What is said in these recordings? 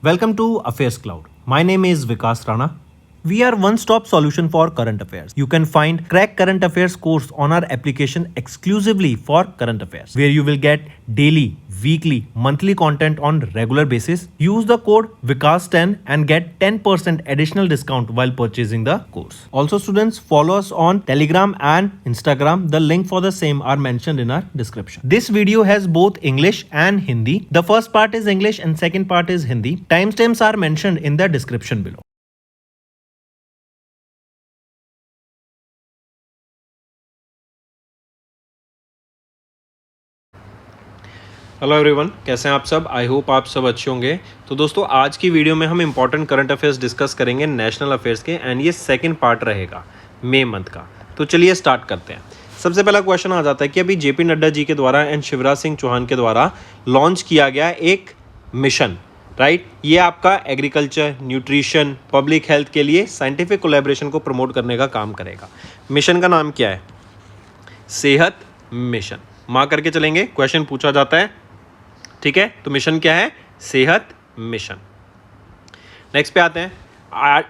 Welcome to Affairs Cloud. My name is Vikas Rana. We are one-stop solution for current affairs. You can find Crack Current Affairs course on our application exclusively for current affairs, where you will get daily, weekly, monthly content on regular basis. Use the code Vikas10 and get 10% additional discount while purchasing the course. Also, students, follow us on Telegram and Instagram. The link for the same are mentioned in our description. This video has both English and Hindi. The first part is English and second part is Hindi. Timestamps are mentioned in the description below. Hello everyone, कैसे हैं आप सब। I hope आप सब अच्छे होंगे। तो दोस्तों, आज की वीडियो में हम इंपॉर्टेंट करंट अफेयर्स डिस्कस करेंगे नेशनल अफेयर्स के, एंड ये सेकंड पार्ट रहेगा मई मंथ का। तो चलिए स्टार्ट करते हैं। सबसे पहला क्वेश्चन आ जाता है कि अभी जेपी नड्डा जी के द्वारा एंड शिवराज सिंह चौहान के द्वारा लॉन्च किया गया एक मिशन, राइट। ये आपका एग्रीकल्चर, न्यूट्रिशन, पब्लिक हेल्थ के लिए साइंटिफिक कोलैबोरेशन को प्रमोट करने का काम करेगा। मिशन का नाम क्या है? सेहत मिशन। मार्क करके चलेंगे, क्वेश्चन पूछा जाता है, ठीक है। तो मिशन क्या है? सेहत मिशन। नेक्स्ट पे आते हैं,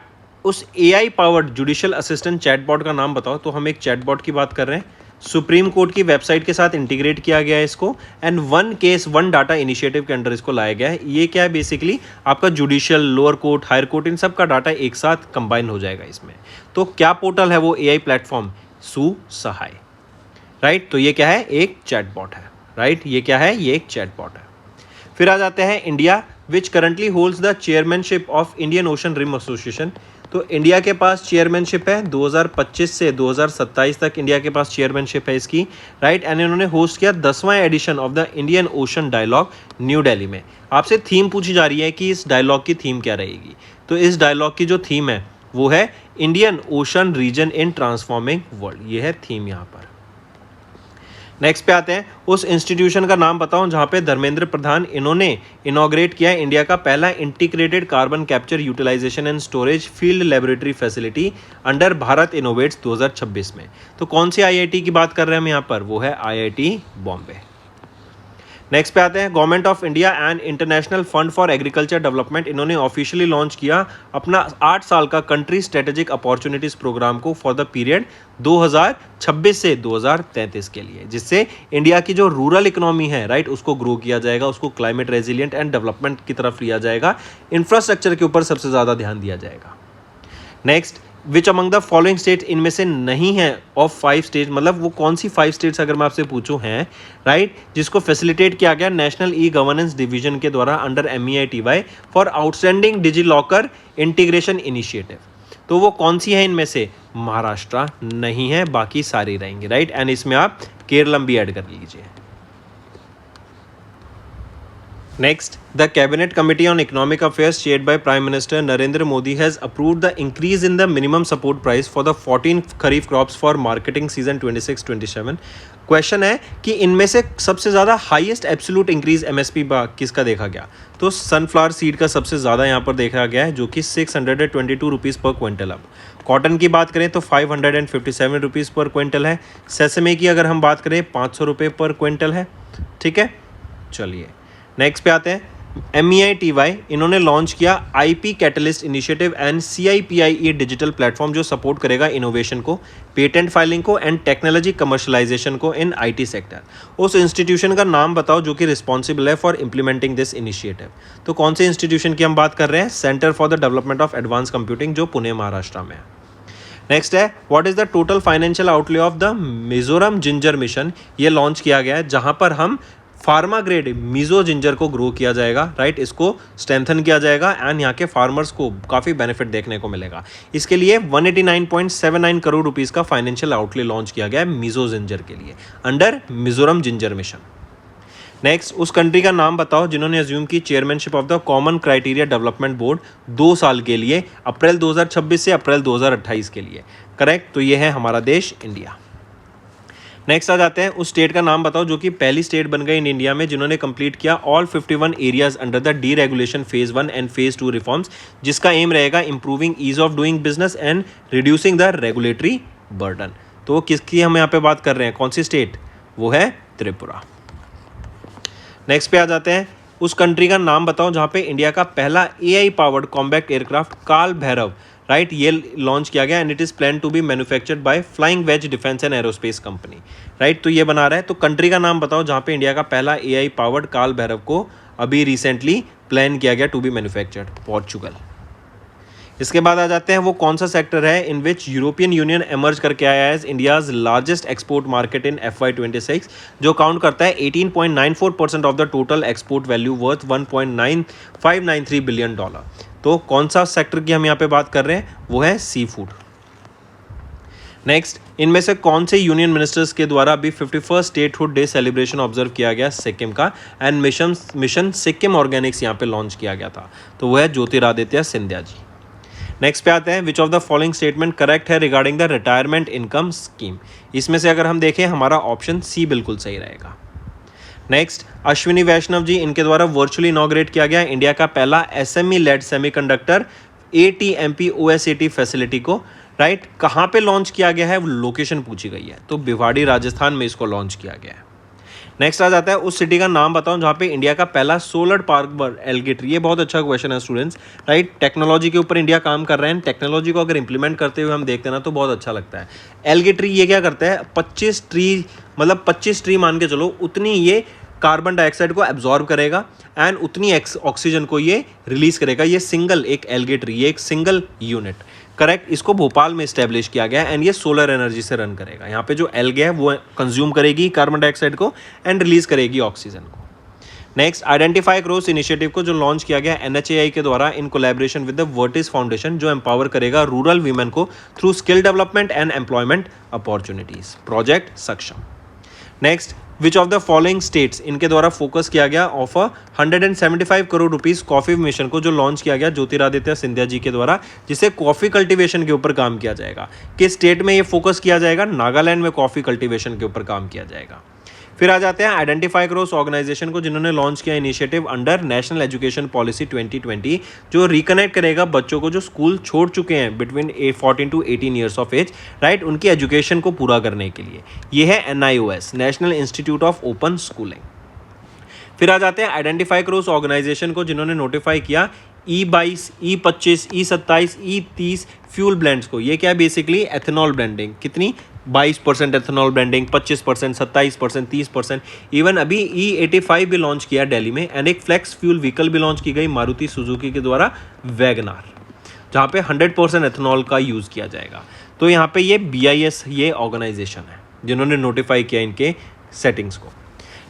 उस AI powered judicial assistant chatbot का नाम बताओ। तो हम एक चैटबॉट की बात कर रहे हैं, सुप्रीम कोर्ट की वेबसाइट के साथ इंटीग्रेट किया गया है इसको, and one case one data initiative के अंडर इसको लाया गया है। ये क्या है? बेसिकली आपका judicial, lower court, higher court, इन सब का डाटा एक साथ कंबाइन हो जाएगा इसमें। तो क्या पोर्टल है वो एआई प्लेटफॉर्म? सुसहाय, राइट। तो ये क्या है? एक चैटबॉट है, राइट। ये क्या है? ये एक चैटबॉट है। फिर आ जाते हैं India, which currently holds the chairmanship of Indian Ocean Rim Association. तो इंडिया के पास चेयरमैनशिप है 2025 से 2027 तक इंडिया के पास चेयरमैनशिप है इसकी, राइट। एंड इन्होंने होस्ट किया 10वां edition of the Indian Ocean Dialogue New Delhi में। आपसे थीम पूछी जा रही है कि इस डायलॉग की थीम क्या रहेगी। तो इस डायलॉग की जो थीम है वो है Indian Ocean region in transforming world. ये है थीम यहाँ पर। नेक्स्ट पे आते हैं, उस इंस्टीट्यूशन का नाम बताओ जहां पे धर्मेंद्र प्रधान इन्होंने इनॉग्रेट किया इंडिया का पहला integrated carbon capture, utilisation and storage field laboratory facility under Bharat innovates 2026 में। तो कौन सी आईआईटी की बात कर रहे हैं हम यहाँ पर? वो है आईआईटी बॉम्बे। नेक्स्ट पे आते हैं, government of India and international fund for agriculture development इन्होंने ऑफिशियली लॉन्च किया अपना 8 साल का कंट्री स्ट्रेटेजिक अपॉर्चुनिटीज प्रोग्राम को फॉर द पीरियड 2026 से 2033 के लिए, जिससे इंडिया की जो रूरल इकोनॉमी है, राइट, उसको ग्रो किया जाएगा, उसको क्लाइमेट रेजिलिएंट एंड डेवलपमेंट की तरफ लिया जाएगा, इंफ्रास्ट्रक्चर के ऊपर सबसे ज़्यादा ध्यान दिया जाएगा। Next, which among the following states इनमें से नहीं है ऑफ 5 स्टेट्स, मतलब वो कौन सी 5 स्टेट्स अगर मैं आपसे पूछूं हैं, राइट, जिसको फैसिलिटेट किया गया नेशनल ई गवर्नेंस डिवीजन के द्वारा under MEITY for outstanding DigiLocker integration initiative. तो वो कौन सी है इनमें से? महाराष्ट्र नहीं है, बाकी सारी रहेंगी, राइट। एंड इसमें आप केरलम भी ऐड कर लीजिए। Next, the Cabinet Committee on Economic Affairs chaired by Prime Minister Narendra Modi has approved the increase in the minimum support price for the 14 kharif crops for marketing season 26-27। Question है कि इनमें से सबसे ज़्यादा highest absolute increase MSP किसका देखा गया? तो सनफ्लावर सीड का सबसे ज़्यादा यहाँ पर देखा गया है, जो कि 622 रुपीज़ पर क्विंटल। अब कॉटन की बात करें तो 557 रुपीज़ पर क्विंटल है। सेसमे की अगर हम बात करें 500 रुपये पर क्विंटल है, ठीक है। चलिए नेक्स्ट पे आते हैं, MEITY इन्होंने लॉन्च किया IP catalyst initiative and CIPIE digital platform, जो सपोर्ट करेगा इनोवेशन को, पेटेंट फाइलिंग को एंड टेक्नोलॉजी कमर्शलाइजेशन को इन IT सेक्टर। उस इंस्टीट्यूशन का नाम बताओ जो कि रिस्पॉन्सिबल है फॉर इंप्लीमेंटिंग दिस इनिशिएटिव। तो कौन से इंस्टीट्यूशन की हम बात कर रहे हैं? Centre for the development of advance computing, जो पुणे महाराष्ट्र में है। नेक्स्ट है, what is the total financial outlay of the Mizoram ginger mission. ये लॉन्च किया गया है जहां पर हम फार्मा ग्रेड मिजो जिंजर को ग्रो किया जाएगा, राइट, इसको स्ट्रेंथन किया जाएगा एंड यहाँ के फार्मर्स को काफ़ी बेनिफिट देखने को मिलेगा। इसके लिए 189.79 करोड़ रुपीज़ का फाइनेंशियल आउटले लॉन्च किया गया है मिजो जिंजर के लिए under Mizoram ginger mission. Next, उस कंट्री का नाम बताओ जिन्होंने अज्यूम की chairmanship of the common criteria development board 2 साल के लिए, अप्रैल 2026 से अप्रैल 2028 के लिए। करेक्ट, तो ये है हमारा देश इंडिया। नेक्स्ट आ जाते हैं, उस स्टेट का नाम बताओ जो कि पहली स्टेट बन गई इन इंडिया में जिन्होंने कंप्लीट किया all 51 areas under the deregulation phase 1 and phase 2 reforms, जिसका एम रहेगा improving ease of doing business and reducing the regulatory burden. तो किसकी हम यहाँ पे बात कर रहे हैं? कौन सी स्टेट? वो है त्रिपुरा। नेक्स्ट पे आ जाते हैं, उस कंट्री का नाम बताओ जहाँ पे इंडिया का पहला AI पावर्ड कॉम्बैट एयरक्राफ्ट काल भैरव, राइट, ये लॉन्च किया गया and it is plan to be manufactured by flying wedge defence and aerospace company, right. तो ये बना रहा है। तो कंट्री का नाम बताओ जहाँ पे इंडिया का पहला AI पावर्ड काल भैरव को अभी रिसेंटली प्लान किया गया टू बी मैन्युफैक्चर्ड, पोर्चुगल। इसके बाद आ जाते हैं वो कौन सा सेक्टर है इन विच यूरोपियन यूनियन एमर्ज करके आया है India's largest export market in FY26, जो काउंट करता है 18.94% of the total export value worth $1.9593 billion. तो कौन सा सेक्टर की हम यहाँ पे बात कर रहे हैं, वो है सी फूड। नेक्स्ट, इनमें से कौन से यूनियन मिनिस्टर्स के द्वारा अभी 51st statehood day celebration observe किया गया सिक्किम का, एंड मिशन सिक्किम ऑर्गेनिक्स यहाँ पे लॉन्च किया गया था, तो वह है ज्योतिरादित्य सिंधिया जी। नेक्स्ट पे आते हैं, which of the following statement correct है regarding the retirement income scheme. इसमें से अगर हम देखें हमारा ऑप्शन सी बिल्कुल सही रहेगा। नेक्स्ट, अश्विनी वैष्णव जी, इनके द्वारा वर्चुअली इनॉग्रेट किया गया इंडिया का पहला SME led semiconductor ATMP OSAT facility को, राइट, कहाँ पे लॉन्च किया गया है, लोकेशन पूछी गई है, तो भिवाड़ी राजस्थान में इसको लॉन्च किया गया है। नेक्स्ट आ जाता है, उस सिटी का नाम बताओ जहाँ पे इंडिया का पहला सोलर पार्क एलगेट्री। ये बहुत अच्छा क्वेश्चन है स्टूडेंट्स, राइट। टेक्नोलॉजी के ऊपर इंडिया काम कर रहे हैं, टेक्नोलॉजी को अगर इंप्लीमेंट करते हुए हम देखते हैं ना तो बहुत अच्छा लगता है। एलगेट्री ये क्या करता है, 25 ट्री, मतलब 25 ट्री मान के चलो, उतनी ये कार्बन डाइऑक्साइड को एब्जॉर्ब करेगा एंड उतनी ऑक्सीजन को ये रिलीज करेगा। ये सिंगल एक एलगेट्री, ये एक सिंगल यूनिट, करेक्ट। इसको भोपाल में इस्टेब्लिश किया गया एंड ये सोलर एनर्जी से रन करेगा। यहाँ पे जो एल्गे है वो कंज्यूम करेगी कार्बन डाइऑक्साइड को एंड रिलीज करेगी ऑक्सीजन को। नेक्स्ट, आइडेंटिफाई क्रॉस इनिशिएटिव को जो लॉन्च किया गया NHAI के द्वारा in collaboration with the Vertis Foundation, जो एम्पावर करेगा रूरल वीमेन को through skill development and employment opportunities, project Saksham. Next, which of the following states, इनके द्वारा फोकस किया गया of 175 crore rupees coffee mission को जो लॉन्च किया गया ज्योतिरादित्य सिंधिया जी के द्वारा, जिसे कॉफी कल्टीवेशन के ऊपर काम किया जाएगा। किस स्टेट में ये फोकस किया जाएगा, नागालैंड में कॉफी कल्टीवेशन के ऊपर काम किया जाएगा। फिर आ जाते हैं आइडेंटिफाई क्रॉस ऑर्गेनाइजेशन को, जिन्होंने लॉन्च किया initiative under national education policy 2020, जो रिकनेक्ट करेगा बच्चों को जो स्कूल छोड़ चुके हैं between 14 to 18 years of age, right, उनकी एजुकेशन को पूरा करने के लिए। ये है NIOS, national institute of open schooling. फिर आ जाते हैं आइडेंटिफाई क्रॉस ऑर्गेनाइजेशन को, जिन्होंने नोटिफाई किया E22, E25, E27, E30 fuel blends को। ये क्या है, बेसिकली एथेनॉल ब्लेंडिंग, कितनी 22% एथेनॉल ब्लेंडिंग, 25%, 27%, 30%। इवन अभी E85 भी लॉन्च किया दिल्ली में एंड एक फ्लेक्स फ्यूल व्हीकल भी लॉन्च की गई मारुति सुजुकी के द्वारा, वैगनार, जहाँ पे 100% एथेनॉल का यूज़ किया जाएगा। तो यहाँ पे ये BIS ये ऑर्गेनाइजेशन है जिन्होंने नोटिफाई किया इनके सेटिंग्स को।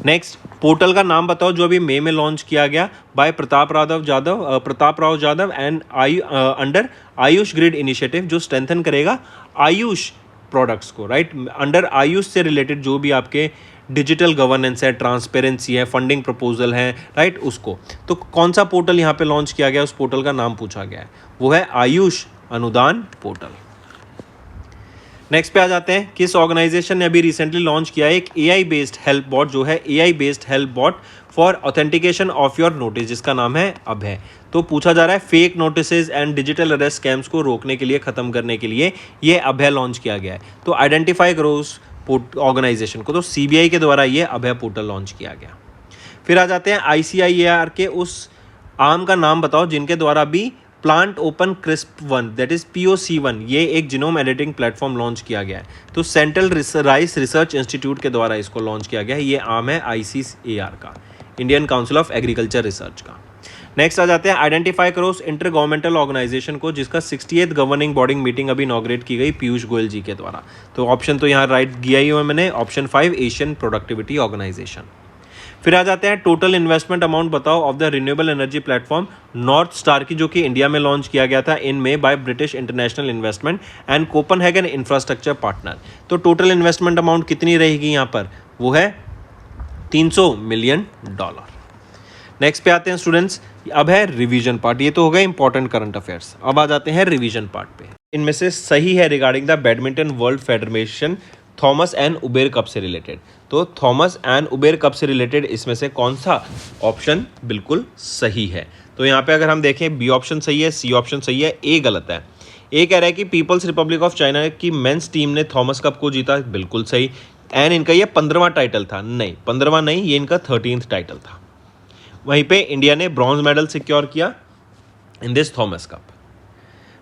नेक्स्ट, पोर्टल का नाम बताओ जो अभी मई में लॉन्च किया गया by Pratap Rao Jadhav and under Ayush grid initiative, जो स्ट्रेंथन करेगा आयुष प्रोडक्ट्स को, राइट। अंडर आयुष से रिलेटेड जो भी आपके डिजिटल गवर्नेंस है, ट्रांसपेरेंसी है, फंडिंग प्रपोजल है, राइट, उसको। तो कौन सा पोर्टल यहाँ पे लॉन्च किया गया, उस पोर्टल का नाम पूछा गया है, वो है आयुष अनुदान पोर्टल। नेक्स्ट पे आ जाते हैं, किस ऑर्गेनाइजेशन ने अभी रिसेंटली लॉन्च किया है एक AI बेस्ड हेल्प बॉट, जो है AI based help bot for authentication of your notice, जिसका नाम है अभय। तो पूछा जा रहा है fake notices and digital arrest scams को रोकने के लिए, खत्म करने के लिए ये अभय लॉन्च किया गया है। तो आइडेंटिफाई करो उस ऑर्गेनाइजेशन को, तो CBI के द्वारा ये अभय पोर्टल लॉन्च किया गया। फिर आ जाते हैं ICIAR के उस आर्म का नाम बताओ जिनके द्वारा भी plant open crisp 1 that is POC1 ये एक जीनोम एडिटिंग प्लेटफॉर्म लॉन्च किया गया है। तो सेंट्रल राइस रिसर्च इंस्टीट्यूट के द्वारा इसको लॉन्च किया गया है। ये आर्म है ICAR का, Indian council of agriculture research का। नेक्स्ट आ जाते हैं आइडेंटिफाई करो इंटर गवर्नमेंटल ऑर्गेनाइजेशन को, जिसका 68th गवर्निंग बॉडी मीटिंग अभी इनॉग्रेट की गई पीयूष गोयल जी के द्वारा। तो ऑप्शन तो यहाँ राइट दिया ही हुआ मैंने, ऑप्शन 5 एशियन प्रोडक्टिविटी ऑर्गेनाइजेशन। फिर आ जाते हैं टोटल इन्वेस्टमेंट अमाउंट बताओ of the renewable energy platform north star की, जो कि इंडिया में लॉन्च किया गया था इन में by British international investment and Copenhagen infrastructure partner. तो टोटल इन्वेस्टमेंट अमाउंट कितनी रहेगी यहाँ पर, वो है $300 मिलियन। नेक्स्ट पे आते हैं स्टूडेंट्स, अब है रिवीजन पार्ट। ये तो हो गया इंपॉर्टेंट करंट अफेयर्स, अब आ जाते हैं रिवीजन पार्ट पे। इनमें से सही है regarding the badminton world federation Thomas and Uber cup से रिलेटेड। तो थॉमस एंड उबेर कप से रिलेटेड इसमें से कौन सा ऑप्शन बिल्कुल सही है। तो यहाँ पे अगर हम देखें बी ऑप्शन सही है, सी ऑप्शन सही है, ए गलत है। ए कह रहा है कि पीपल्स रिपब्लिक ऑफ चाइना की मेंस टीम ने थॉमस कप को जीता, बिल्कुल सही। एंड इनका ये 15वां टाइटल था, नहीं 15वां नहीं, ये इनका 13th टाइटल था। वहीं पे इंडिया ने ब्रॉन्ज मेडल सिक्योर किया इन दिस थॉमस कप।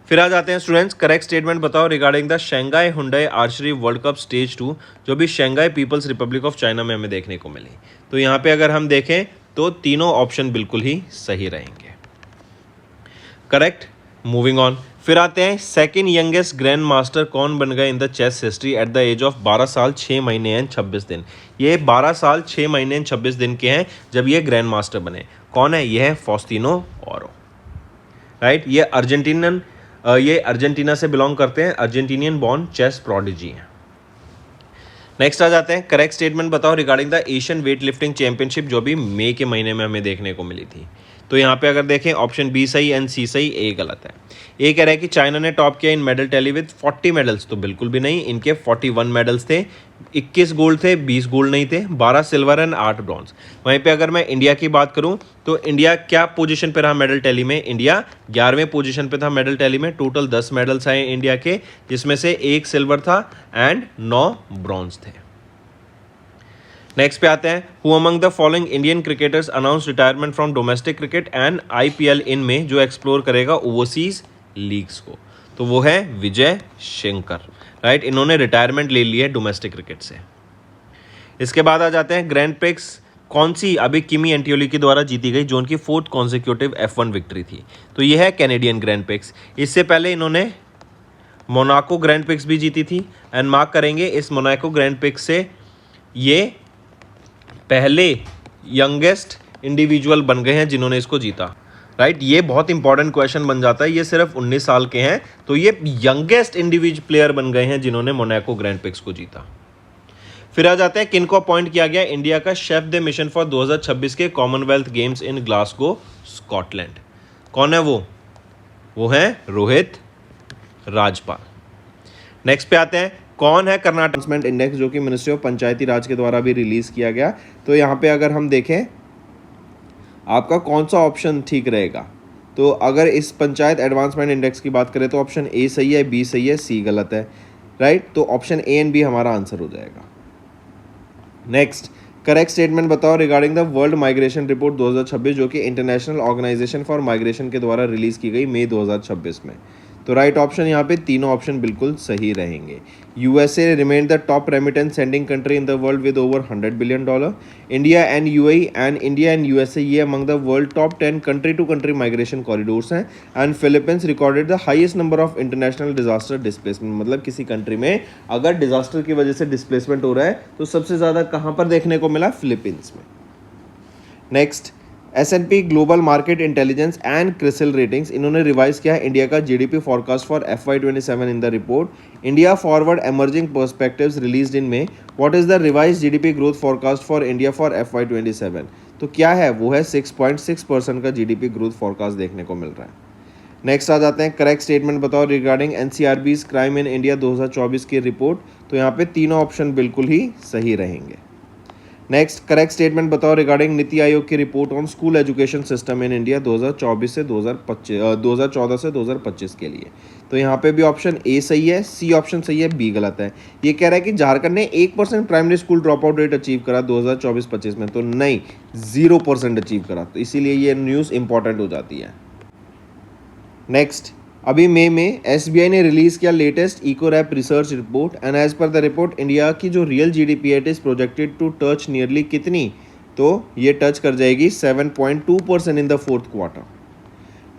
फिर आ जाते हैं स्टूडेंट्स, करेक्ट स्टेटमेंट बताओ regarding the Shanghai Hyundai archery world cup stage 2 जो भी Shanghai people's republic of China में हमें देखने को मिली। तो यहाँ पे अगर हम देखें तो तीनों ऑप्शन बिल्कुल ही सही रहेंगे। Correct, moving on. फिर आते हैं सेकंड यंगेस्ट ग्रैंड मास्टर कौन बन गए in the chess history at the age of 12 साल 6 महीने एंड 26 दिन। ये 12 साल 6 महीने एंड 26 दिन के हैं जब ये ग्रैंड मास्टर बने। कौन है? ये है फॉस्टिनो ओरो, राइट। ये अर्जेंटीना से बिलोंग करते हैं, अर्जेंटीनियन बॉर्न चेस प्रोडिजी हैं। नेक्स्ट आ जाते हैं, करेक्ट स्टेटमेंट बताओ regarding the Asian weight lifting championship जो भी मई के महीने में हमें देखने को मिली थी। तो यहाँ पे अगर देखें ऑप्शन बी सही एंड सी सही, ए गलत है। ए कह रहा है कि चाइना ने टॉप किया इन मेडल टैली विद 40 मेडल्स, तो बिल्कुल भी नहीं, इनके 41 मेडल्स थे। 21 गोल्ड थे, 20 गोल्ड नहीं थे, 12 सिल्वर एंड 8 ब्रॉन्ज। वहीं पे अगर मैं इंडिया की बात करूं तो इंडिया क्या पोजीशन पे रहा मेडल टैली में? इंडिया 11वें पोजीशन पे था मेडल टैली में। टोटल 10 मेडल्स आए इंडिया के, जिसमें से 1 सिल्वर था एंड 9 ब्रॉन्ज थे। नेक्स्ट पे आते हैं, who among the following Indian cricketers announce retirement from domestic cricket and IPL इन में, जो एक्सप्लोर करेगा ओवरसीज लीग्स को। तो वो है विजय शंकर, राइट। इन्होंने रिटायरमेंट ले ली है डोमेस्टिक क्रिकेट से। इसके बाद आ जाते हैं, ग्रैंड प्रिक्स कौन सी अभी किमी एंटियोली के द्वारा जीती गई जो उनकी 4th कॉन्सिक्यूटिव F1 विक्ट्री थी? तो ये है कैनेडियन ग्रैंड प्रिक्स। इससे पहले इन्होंने मोनाको ग्रैंड प्रिक्स भी जीती थी एंड मार्क करेंगे इस मोनाको ग्रैंड प्रिक्स से ये पहले यंगेस्ट इंडिविजुअल बन गए हैं जिन्होंने इसको जीता, राइट। ये बहुत इंपॉर्टेंट क्वेश्चन बन जाता है। ये सिर्फ 19 साल के हैं, तो ये यंगेस्ट इंडिविजुअल प्लेयर बन गए हैं जिन्होंने मोनाको ग्रैंड प्रिक्स को जीता। फिर आ जाते हैं, किनको अपॉइंट किया गया इंडिया का शेफ द मिशन फॉर 2026 के कॉमनवेल्थ गेम्स इन ग्लासगो स्कॉटलैंड। कौन है वो है रोहित राजपाल। नेक्स्ट पे आते हैं, कौन है कर्नाटक डेवलपमेंट इंडेक्स जो कि मिनिस्ट्री ऑफ पंचायती राज के द्वारा भी रिलीज किया गया। तो यहाँ पे अगर हम देखें आपका कौन सा ऑप्शन ठीक रहेगा, तो अगर इस पंचायत एडवांसमेंट इंडेक्स की बात करें तो ऑप्शन ए सही है, बी सही है, सी गलत है, राइट। तो ऑप्शन ए एंड बी हमारा आंसर हो जाएगा। नेक्स्ट, करेक्ट स्टेटमेंट बताओ regarding the world migration report 2026 जो कि इंटरनेशनल ऑर्गेनाइजेशन फॉर माइग्रेशन के द्वारा रिलीज की गई मई 2026 में। तो राइट ऑप्शन यहाँ पे तीनों ऑप्शन बिल्कुल सही रहेंगे। USA remain the top remittance sending country in the world with over $100 billion. India and UAE and India and USA ये among the world top 10 country to country migration corridors हैं। And Philippines recorded the highest number of international disaster displacement. मतलब किसी country में अगर disaster की वजह से displacement हो रहा है तो सबसे ज़्यादा कहाँ पर देखने को मिला? फिलीपींस में। Next, S&P global market intelligence and CRISIL ratings इन्होंने रिवाइज किया है इंडिया का GDP forecast for FY27 in the report India Forward Emerging Perspectives released in में। What is the revise GDP growth forecast for India for FY27? तो क्या है? वो है 6.6% का GDP ग्रोथ फॉरकास्ट देखने को मिल रहा है। नेक्स्ट आ जाते हैं, करेक्ट स्टेटमेंट बताओ regarding NCRB's crime in India 2024 की रिपोर्ट। तो यहाँ पे तीनों ऑप्शन बिल्कुल ही सही रहेंगे। नेक्स्ट, करेक्ट स्टेटमेंट बताओ रिगार्डिंग नीति आयोग की report on school education system in India 2014 से 2025 के लिए। तो यहाँ पे भी ऑप्शन ए सही है, सी ऑप्शन सही है, बी गलत है। ये कह रहा है कि झारखंड ने 1% primary school drop out rate achieve करा 2024-25 में, तो नहीं 0% अचीव करा। तो इसीलिए ये न्यूज़ इंपॉर्टेंट हो जाती है। नेक्स्ट, अभी मई में SBI ने रिलीज़ किया latest Ecowrap research report and as per the report India की जो रियल GDP है it is projected to touch nearly कितनी? तो ये टच कर जाएगी 7.2% in the 4th quarter.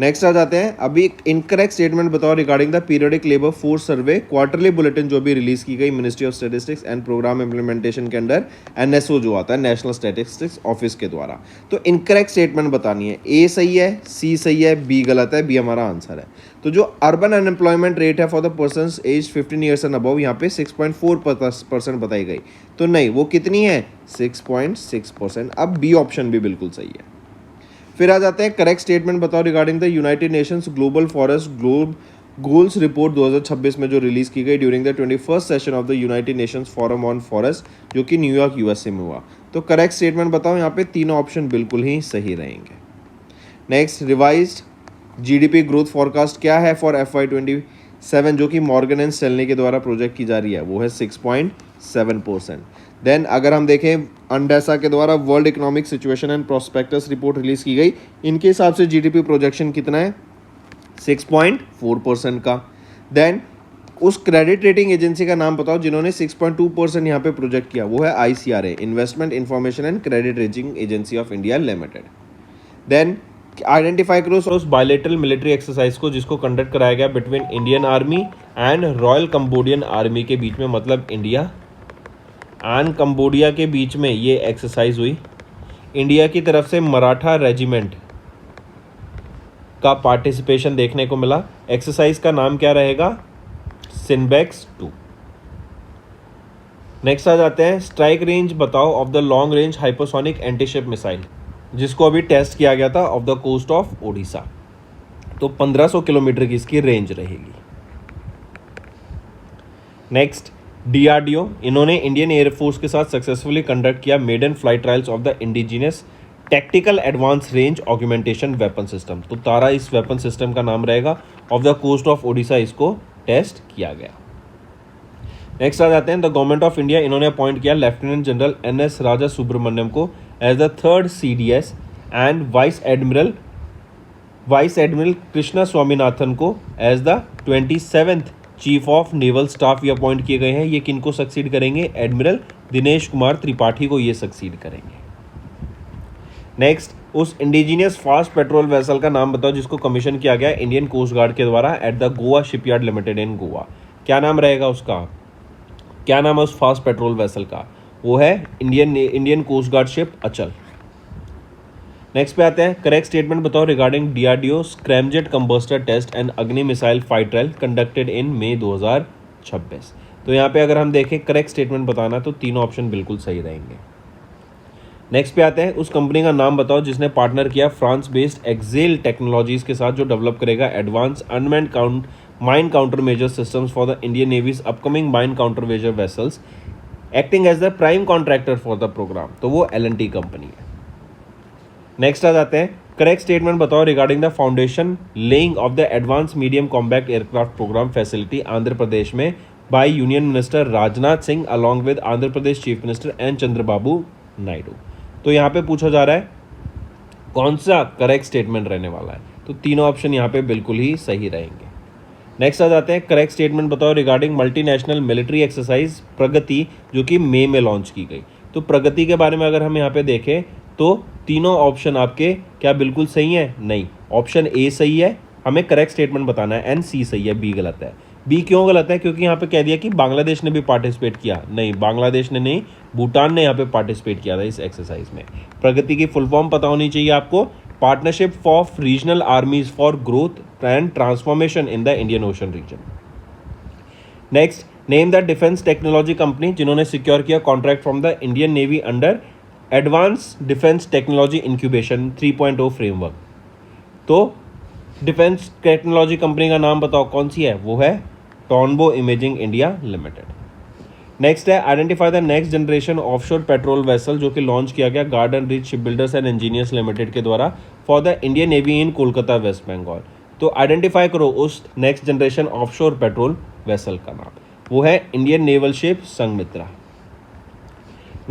Next आ जाते हैं, अभी एक इनकरेक्ट स्टेटमेंट बताओ regarding the periodic labour force survey quarterly bulletin जो भी रिलीज की गई ministry of statistics and programme implementation के अंडर NSO जो आता है नेशनल स्टैटिस्टिक्स ऑफिस के द्वारा। तो इनकरेक्ट स्टेटमेंट बतानी है, ए सही है, सी सही है, बी गलत है, बी हमारा आंसर है। तो जो अर्बन अनएम्प्लॉयमेंट रेट है for the persons age 15 years and above यहाँ पे 6.4% बताई गई। तो नहीं, वो कितनी है? 6.6%। अब बी ऑप्शन भी बिल्कुल सही है। फिर आ जाते हैं, करेक्ट स्टेटमेंट बताओ regarding the United Nations global forest globe goals report 2026 में जो रिलीज की गई during the 21st session of the United Nations forum on forest जो कि न्यूयॉर्क USA में हुआ। तो करेक्ट स्टेटमेंट बताओ, यहाँ पे तीनों ऑप्शन बिल्कुल ही सही रहेंगे। Next, revised GDP growth forecast क्या है फॉर FY27 जो कि मॉर्गन एंड स्टैनली के द्वारा प्रोजेक्ट की जा रही है? वो है 6.7%। देन अगर हम देखें अंडेसा के द्वारा world economic situation and prospectus report release की गई, इनके हिसाब से जीडीपी प्रोजेक्शन कितना है 6.4% का। देन उस क्रेडिट रेटिंग एजेंसी का नाम बताओ जिन्होंने 6.2% यहाँ पे प्रोजेक्ट किया, वो है ICRA, investment information and credit rating agency of India limited. Then identify करो उस बायलेटरल मिलिट्री एक्सरसाइज को जिसको कंडक्ट कराया गया between Indian army and royal Cambodian army के बीच में, मतलब इंडिया एंड कंबोडिया के बीच में ये एक्सरसाइज हुई। इंडिया की तरफ से मराठा रेजिमेंट का पार्टिसिपेशन देखने को मिला। एक्सरसाइज का नाम क्या रहेगा, सिनबेक्स 2। नेक्स्ट आ जाते हैं, स्ट्राइक रेंज बताओ of the long range hypersonic antiship missile, जिसको अभी टेस्ट किया गया था off the coast of Odisha. तो 1500 किलोमीटर की इसकी रेंज रहेगी। नेक्स्ट DRDO, इन्होंने इंडियन एयरफोर्स के साथ सक्सेसफुली कंडक्ट किया maiden flight trials of the indigenous tactical advance range augmentation weapon system. तो तारा इस वेपन सिस्टम का नाम रहेगा, off the coast of Odisha इसको टेस्ट किया गया। नेक्स्ट आ जाते हैं, द गवर्नमेंट ऑफ इंडिया, इन्होंने अपॉइंट किया lieutenant general NS Raja Subramaniam को as the 3rd CDS and vice admiral Krishna Swaminathan को as the 27th chief of naval staff ये अपॉइंट किए गए हैं। ये किनको सक्सीड करेंगे, एडमिरल दिनेश कुमार त्रिपाठी को ये सक्सीड करेंगे। नेक्स्ट, उस इंडिजीनियस फास्ट पेट्रोल वेसल का नाम बताओ जिसको कमीशन किया गया इंडियन कोस्ट गार्ड के द्वारा at the Goa shipyard limited in Goa. क्या नाम रहेगा उसका, क्या नाम है उस फास्ट पेट्रोल वेसल का, वो है Indian coast guard ship Achal. Next पे आते हैं, करेक्ट स्टेटमेंट बताओ regarding DRDO scramjet combustor test and Agni missile flight trial conducted in May 2026। तो यहाँ पे अगर हम देखें करेक्ट स्टेटमेंट बताना तो तीनों ऑप्शन बिल्कुल सही रहेंगे। नेक्स्ट पे आते हैं, उस कंपनी का नाम बताओ जिसने पार्टनर किया फ्रांस बेस्ड एक्सेल टेक्नोलॉजीज के साथ जो डेवलप करेगा advance unmanned mine counter measure systems for the Indian navy's upcoming mine counter measure vessels acting as the prime contractor for the program. तो वो L&T कंपनी है। Next आ जाते हैं, करेक्ट स्टेटमेंट बताओ regarding the foundation laying of the advance medium combat aircraft program facility Andhra Pradesh में by union minister Rajnath Singh along with Andhra Pradesh chief minister N Chandrababu Naidu. तो यहाँ पे पूछा जा रहा है कौन सा करेक्ट स्टेटमेंट रहने वाला है, तो तीनों ऑप्शन यहाँ पे बिल्कुल ही सही रहेंगे। नेक्स्ट आ जाते हैं, करेक्ट स्टेटमेंट बताओ रिगार्डिंग मल्टीनेशनल मिलिट्री एक्सरसाइज प्रगति जो कि मई में लॉन्च की गई। तो प्रगति के बारे में अगर हम यहाँ पे देखें तो तीनों ऑप्शन आपके क्या बिल्कुल सही है, नहीं, ऑप्शन A सही है, हमें करेक्ट स्टेटमेंट बताना है, एंड C सही है, B गलत है। B क्यों गलत है, क्योंकि यहाँ पे कह दिया कि बांग्लादेश ने भी पार्टिसिपेट किया, नहीं बांग्लादेश ने नहीं, भूटान ने यहाँ पे पार्टिसिपेट किया था इस एक्सरसाइज में। प्रगति की फुल फॉर्म पता होनी चाहिए आपको, partnership of regional armies for growth and transformation in the Indian Ocean region. Next, name the defence technology company जिन्होंने सिक्योर किया contract from the Indian navy under advance defence technology incubation 3.0 framework. तो defence technology company का नाम बताओ कौन सी है, वो है Tonbo imaging India limited. Next है, identify the next generation offshore patrol vessel जो कि लॉन्च किया गया Garden rich ship builders and engineers limited के द्वारा for the Indian navy in Kolkata West Bengal. तो आइडेंटिफाई करो उस next generation offshore patrol vessel का नाम, वो है Indian naval ship Sanghamitra.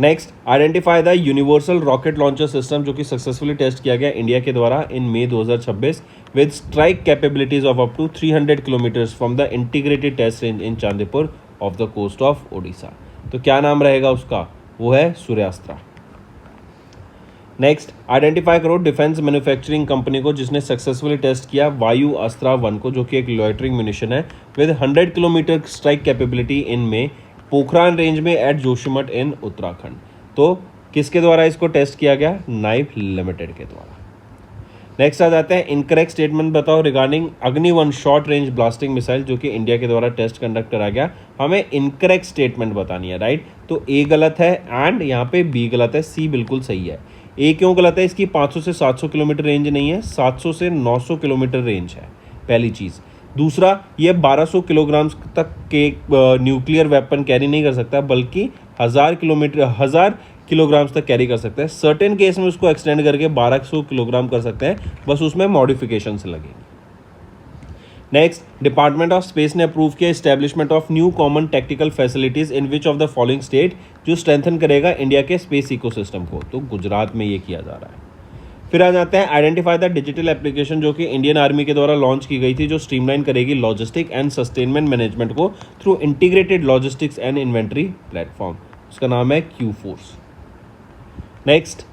Next, identify the universal rocket launcher system जो कि सक्सेसफुली टेस्ट किया गया इंडिया के द्वारा in May 2026 with strike capabilities of up to 300 kilometres from the integrated test range in Chandipur off the coast of Odisha. तो क्या नाम रहेगा उसका, वो है सूर्यास्त्र। नेक्स्ट, आइडेंटिफाई करो डिफेंस मैन्युफैक्चरिंग कंपनी को जिसने सक्सेसफुली टेस्ट किया वायु अस्त्रा 1 को जो कि एक लॉयटरिंग म्यूनिशन है विद 100 किलोमीटर स्ट्राइक कैपेबिलिटी इन में पोखरान रेंज में एट जोशीमठ इन उत्तराखंड। तो किसके द्वारा इसको टेस्ट किया गया, नाइफ लिमिटेड के द्वारा। नेक्स्ट आ जाते हैं, इनकरेक्ट स्टेटमेंट बताओ regarding Agni one short range ballistic missile जो कि इंडिया के द्वारा टेस्ट कंडक्ट करा गया। हमें इनकरेक्ट स्टेटमेंट बतानी है, राइट। तो A गलत है एंड यहाँ पे B गलत है, C बिल्कुल सही है। A क्यों गलत है, इसकी 500 से 700 किलोमीटर रेंज नहीं है, 700 से 900 किलोमीटर रेंज है, पहली चीज़। दूसरा, ये 1200 किलोग्राम तक के न्यूक्लियर वेपन कैरी नहीं कर सकता बल्कि 1000 किलोग्राम तक कैरी कर सकता है। सर्टेन केस में उसको एक्सटेंड करके 1200 किलोग्राम कर सकते हैं, बस उसमें मॉडिफिकेशन से लगेंगे। नेक्स्ट, डिपार्टमेंट ऑफ स्पेस ने अप्रूव किया establishment of new common tactical facilities in which of the following state, जो स्ट्रेंथन करेगा इंडिया के स्पेस इकोसिस्टम को। तो गुजरात में ये किया जा रहा है। फिर आ जाते हैं आइडेंटिफाई द डिजिटल एप्लीकेशन, जो कि इंडियन आर्मी के द्वारा लॉन्च की गई थी, जो स्ट्रीमलाइन करेगी लॉजिस्टिक एंड सस्टेनमेंट मैनेजमेंट को through integrated logistics and inventory platform. उसका नाम है क्यू फोर्स। नेक्स्ट,